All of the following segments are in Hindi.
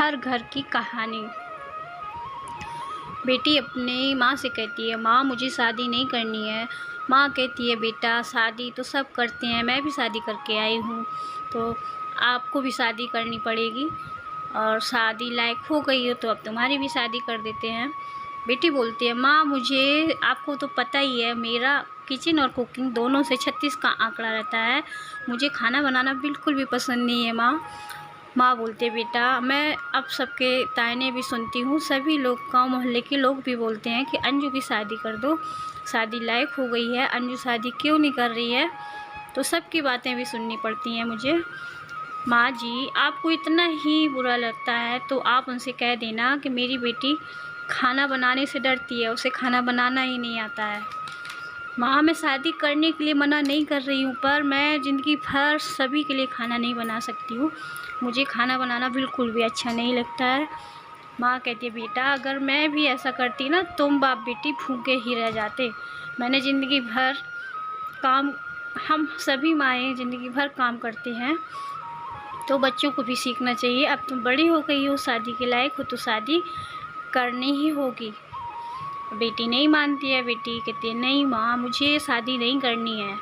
हर घर की कहानी। बेटी अपनी माँ से कहती है, माँ मुझे शादी नहीं करनी है। माँ कहती है, बेटा शादी तो सब करते हैं, मैं भी शादी करके आई हूँ, तो आपको भी शादी करनी पड़ेगी और शादी लायक हो गई हो तो अब तुम्हारी भी शादी कर देते हैं। बेटी बोलती है, माँ मुझे, आपको तो पता ही है मेरा किचन और कुकिंग दोनों से 36 का आंकड़ा रहता है, मुझे खाना बनाना बिल्कुल भी पसंद नहीं है माँ। माँ बोलती है, बेटा मैं अब सबके ताने भी सुनती हूँ, सभी लोग, गाँव मोहल्ले के लोग भी बोलते हैं कि अंजू की शादी कर दो, शादी लायक हो गई है, अंजू शादी क्यों नहीं कर रही है, तो सबकी बातें भी सुननी पड़ती हैं मुझे। माँ जी, आपको इतना ही बुरा लगता है तो आप उनसे कह देना कि मेरी बेटी खाना बनाने से डरती है, उसे खाना बनाना ही नहीं आता है। माँ मैं शादी करने के लिए मना नहीं कर रही हूँ, पर मैं ज़िंदगी भर सभी के लिए खाना नहीं बना सकती हूँ, मुझे खाना बनाना बिल्कुल भी अच्छा नहीं लगता है। माँ कहती है, बेटा अगर मैं भी ऐसा करती ना, तुम बाप बेटी भूखे ही रह जाते। मैंने ज़िंदगी भर काम, हम सभी माएँ ज़िंदगी भर काम करते हैं, तो बच्चों को भी सीखना चाहिए। अब तुम बड़ी हो गई हो, शादी के लायक हो, तो शादी करनी ही होगी। बेटी नहीं मानती है, बेटी कहती है, नहीं माँ मुझे शादी नहीं करनी है,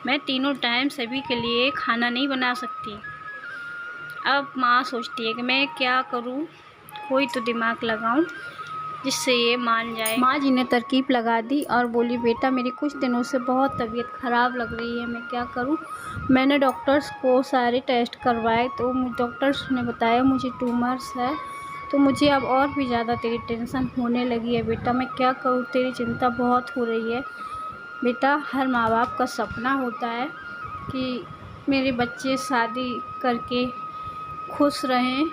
मैं तीनों टाइम सभी के लिए खाना नहीं बना सकती। अब माँ सोचती है कि मैं क्या करूँ, कोई तो दिमाग लगाऊं जिससे ये मान जाए। माँ जी ने तरकीब लगा दी और बोली, बेटा मेरी कुछ दिनों से बहुत तबीयत ख़राब लग रही है, मैं क्या करूं। मैंने डॉक्टर्स को सारे टेस्ट करवाए तो डॉक्टर्स ने बताया मुझे ट्यूमर्स है, तो मुझे अब और भी ज़्यादा तेरी टेंशन होने लगी है। बेटा मैं क्या करूं, तेरी चिंता बहुत हो रही है। बेटा हर माँ बाप का सपना होता है कि मेरे बच्चे शादी करके खुश रहें,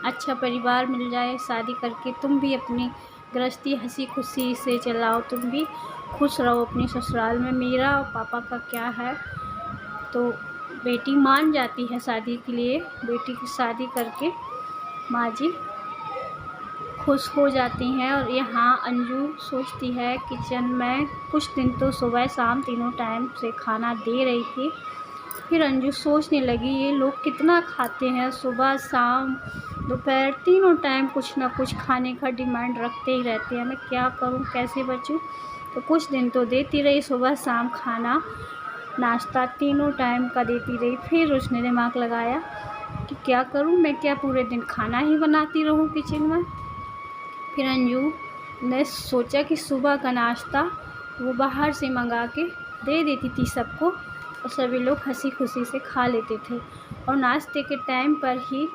अच्छा परिवार मिल जाए, शादी करके तुम भी अपनी गृहस्थी हंसी खुशी से चलाओ, तुम भी खुश रहो अपनी ससुराल में, मेरा और पापा का क्या है। तो बेटी मान जाती है शादी के लिए। बेटी की शादी करके माँ जी खुश हो जाती हैं। और यहाँ अंजू सोचती है, किचन में कुछ दिन तो सुबह शाम तीनों टाइम से खाना दे रही थी, फिर अंजू सोचने लगी ये लोग कितना खाते हैं, सुबह शाम दोपहर तीनों टाइम कुछ ना कुछ खाने का डिमांड रखते ही रहते हैं, मैं क्या करूं, कैसे बचूं। तो कुछ दिन तो देती रही, सुबह शाम खाना नाश्ता तीनों टाइम का देती रही। फिर उसने दिमाग लगाया कि क्या करूं, मैं क्या पूरे दिन खाना ही बनाती रहूं किचन में। फिर अंजू ने सोचा कि सुबह का नाश्ता वो बाहर से मंगा के दे देती थी सबको, और सभी लोग हंसी खुशी से खा लेते थे। और नाश्ते के टाइम पर ही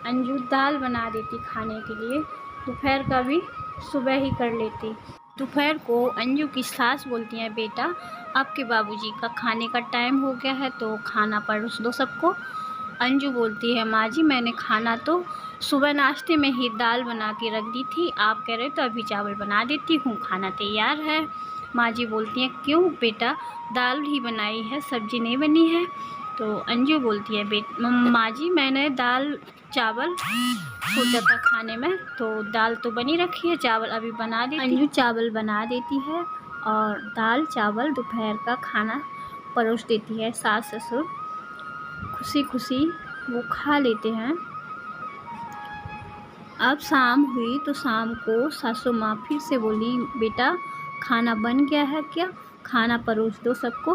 अंजू दाल बना देती खाने के लिए, दोपहर का भी सुबह ही कर लेती। दोपहर को अंजू की सास बोलती हैं, बेटा आपके बाबूजी का खाने का टाइम हो गया है तो खाना परोस दो सबको। अंजू बोलती है, माँ जी मैंने खाना तो सुबह नाश्ते में ही दाल बना के रख दी थी, आप कह रहे तो अभी चावल बना देती हूँ, खाना तैयार है। माँ जी बोलती हैं, क्यों बेटा दाल ही बनाई है, सब्जी नहीं बनी है। तो अंजू बोलती है, माँ जी मैंने दाल चावल सोचा था खाने में, तो दाल तो बनी रखी है, चावल अभी बना देती। अंजू चावल बना देती है और दाल चावल दोपहर का खाना परोस देती है। सास ससुर खुशी खुशी वो खा लेते हैं। अब शाम हुई तो शाम को सासू माँ फिर से बोली, बेटा खाना बन गया है क्या, खाना परोस दो सबको।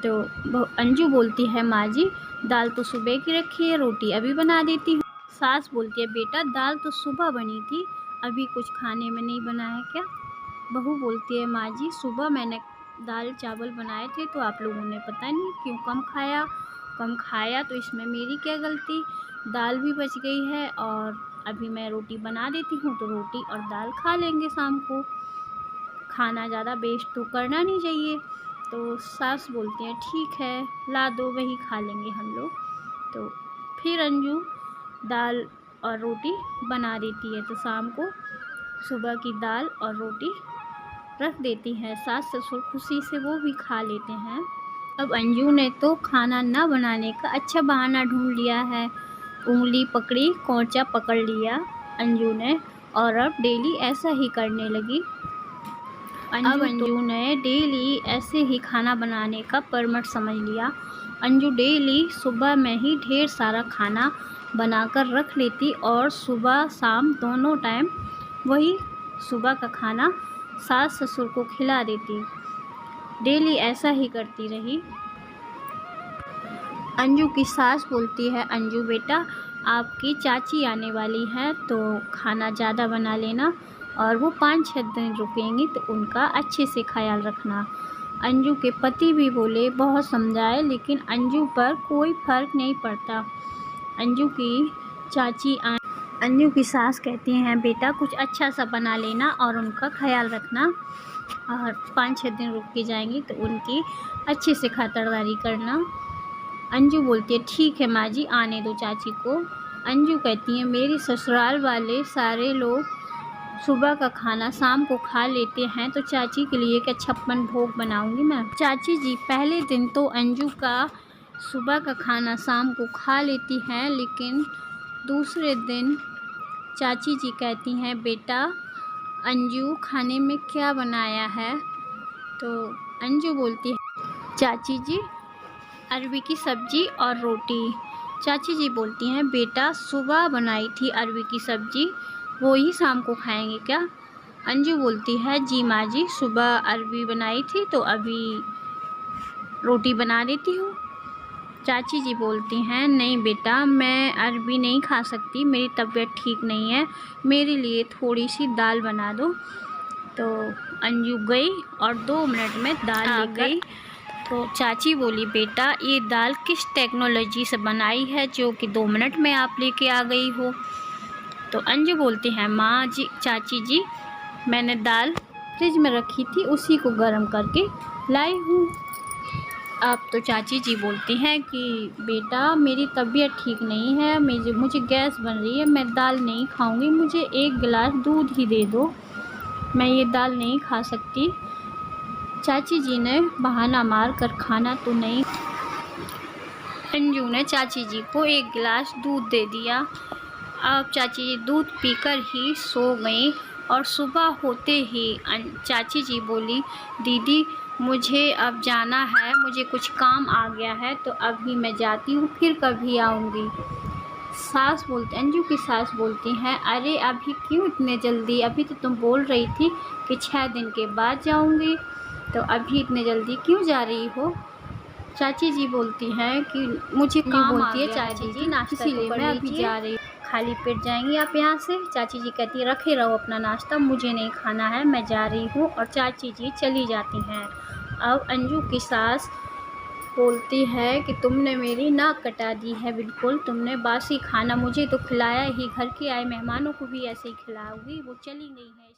तो अंजू बोलती है, माँ जी दाल तो सुबह की रखी है, रोटी अभी बना देती हूँ। सास बोलती है, बेटा दाल तो सुबह बनी थी, अभी कुछ खाने में नहीं बना है क्या। बहू बोलती है, माँ जी सुबह मैंने दाल चावल बनाए थे तो आप लोगों ने पता नहीं क्यों कम खाया, तो इसमें मेरी क्या गलती, दाल भी बच गई है और अभी मैं रोटी बना देती हूँ तो रोटी और दाल खा लेंगे शाम को, खाना ज़्यादा वेस्ट तो करना नहीं चाहिए। तो सास बोलती हैं, ठीक है ला दो, वही खा लेंगे हम लोग। तो फिर अंजू दाल और रोटी बना देती है, तो शाम को सुबह की दाल और रोटी रख देती हैं। सास ससुर खुशी से वो भी खा लेते हैं। अब अंजू ने तो खाना ना बनाने का अच्छा बहाना ढूंढ लिया है, उंगली पकड़ी कोंचा पकड़ लिया अंजू ने, और अब डेली ऐसा ही करने लगी। अब अंजू ने डेली ऐसे ही खाना बनाने का परमट समझ लिया। अंजू डेली सुबह में ही ढेर सारा खाना बनाकर रख लेती और सुबह शाम दोनों टाइम वही सुबह का खाना सास ससुर को खिला देती। डेली ऐसा ही करती रही। अंजू की सास बोलती है, अंजू बेटा आपकी चाची आने वाली है तो खाना ज़्यादा बना लेना और वो 5-6 दिन रुकेंगी तो उनका अच्छे से ख्याल रखना। अंजू के पति भी बोले, बहुत समझाए, लेकिन अंजू पर कोई फ़र्क नहीं पड़ता। अंजू की सास कहती हैं, बेटा कुछ अच्छा सा बना लेना और उनका ख्याल रखना और 5-6 दिन रुक के जाएंगी तो उनकी अच्छे से खातिरदारी करना। अंजू बोलती है, ठीक है माँ जी, आने दो चाची को। अंजू कहती है, मेरे ससुराल वाले सारे लोग सुबह का खाना शाम को खा लेते हैं तो चाची के लिए क्या 56 भोग बनाऊंगी मैं। चाची जी पहले दिन तो अंजू का सुबह का खाना शाम को खा लेती हैं, लेकिन दूसरे दिन चाची जी कहती हैं, बेटा अंजू खाने में क्या बनाया है? तो अंजू बोलती है, चाची जी अरबी की सब्ज़ी और रोटी। चाची जी बोलती हैं, बेटा सुबह बनाई थी अरबी की सब्ज़ी, वो ही शाम को खाएंगे क्या? अंजू बोलती है, जी माँ जी, सुबह अरबी बनाई थी तो अभी रोटी बना देती हूँ। चाची जी बोलती हैं, नहीं बेटा मैं अरबी नहीं खा सकती, मेरी तबीयत ठीक नहीं है, मेरे लिए थोड़ी सी दाल बना दो। तो अंजू गई और 2 मिनट में दाल ले गई। तो चाची बोली, बेटा ये दाल किस टेक्नोलॉजी से बनाई है जो कि 2 मिनट में आप लेके आ गई हो? तो अंजू बोलती हैं, माँ जी, चाची जी मैंने दाल फ्रिज में रखी थी, उसी को गर्म करके लाई हूँ। अब तो चाची जी बोलती हैं कि बेटा मेरी तबीयत ठीक नहीं है, मुझे गैस बन रही है, मैं दाल नहीं खाऊंगी, मुझे 1 गिलास दूध ही दे दो, मैं ये दाल नहीं खा सकती। चाची जी ने बहाना मार कर खाना तो नहीं। अंजू ने चाची जी को 1 गिलास दूध दे दिया। अब चाची जी दूध पीकर ही सो गई और सुबह होते ही चाची जी बोली, दीदी मुझे अब जाना है, मुझे कुछ काम आ गया है तो अभी मैं जाती हूँ, फिर कभी आऊँगी। अंजू की सास बोलती हैं, अरे अभी क्यों इतने जल्दी, अभी तो तुम बोल रही थी कि 6 दिन के बाद जाऊँगी, तो अभी इतने जल्दी क्यों जा रही हो? चाची जी बोलती हैं कि मुझे काम आ गया है चाची जी, नाश्ता इसीलिए मैं अभी जा रही हूँ, खाली पेट जाएंगी आप यहाँ से? चाची जी कहती है, रखे रहो अपना नाश्ता, मुझे नहीं खाना है, मैं जा रही हूँ, और चाची जी चली जाती हैं। अब अंजू की सास बोलती है कि तुमने मेरी नाक कटा दी है, बिल्कुल तुमने बासी खाना मुझे तो खिलाया ही, घर के आए मेहमानों को भी ऐसे ही खिलाओगी? वो चली गई है।